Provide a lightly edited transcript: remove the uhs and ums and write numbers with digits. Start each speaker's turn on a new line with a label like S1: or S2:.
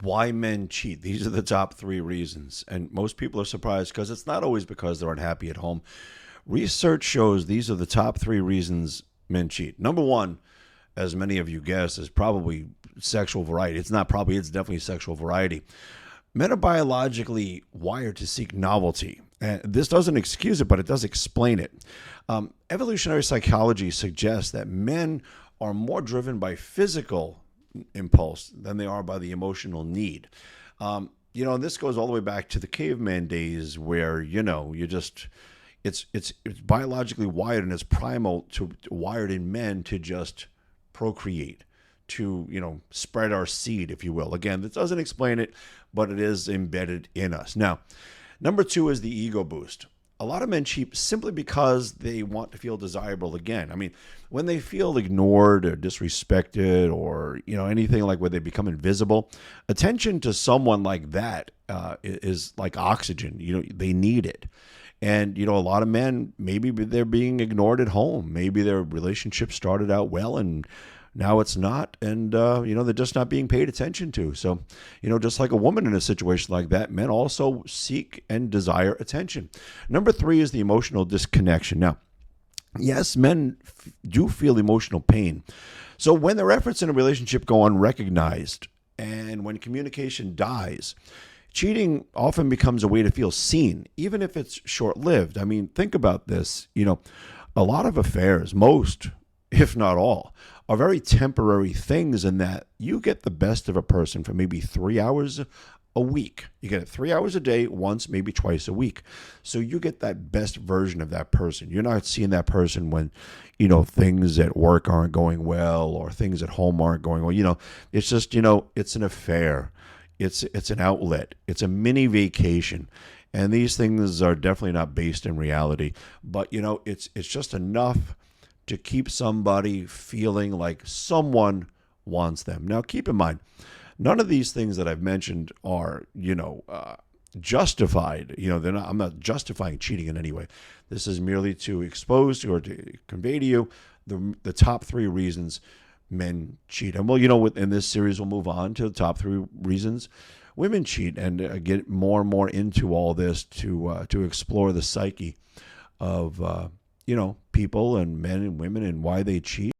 S1: Why men cheat. These are the top three reasons. And most people are surprised because it's not always because they're unhappy at home. Research shows these are the top three reasons men cheat. Number one, as many of you guessed, is probably sexual variety. It's not probably, it's definitely sexual variety. Men are biologically wired to seek novelty. And this doesn't excuse it, but it does explain it. Evolutionary psychology suggests that men are more driven by physical impulse than they are by the emotional need. And this goes all the way back to the caveman days where, you just it's biologically wired and it's primal to wired in men to just procreate, to spread our seed, if you will. Again, this doesn't explain it, but it is embedded in us. Now, number two is the ego boost. A lot of men cheat simply because they want to feel desirable again. I mean, when they feel ignored or disrespected or anything like where they become invisible, attention to someone like that is like oxygen. They need it. And a lot of men, maybe they're being ignored at home. Maybe their relationship started out well and now it's not, and they're just not being paid attention to. So, just like a woman in a situation like that, men also seek and desire attention. Number three is the emotional disconnection. Now, yes, men do feel emotional pain. So when their efforts in a relationship go unrecognized and when communication dies, cheating often becomes a way to feel seen, even if it's short-lived. I mean, think about this. A lot of affairs, most, if not all, are very temporary things in that you get the best of a person for maybe 3 hours a week. You get it 3 hours a day, once, maybe twice a week. So you get that best version of that person. You're not seeing that person when, things at work aren't going well or things at home aren't going well. It's just, it's an affair. It's an outlet. It's a mini vacation. And these things are definitely not based in reality. But, it's just enough to keep somebody feeling like someone wants them. Now, keep in mind, none of these things that I've mentioned are, justified. They're not. I'm not justifying cheating in any way. This is merely to expose or to convey to you the top three reasons men cheat. And in this series, we'll move on to the top three reasons women cheat and get more and more into all this to explore the psyche of people and men and women and why they cheat.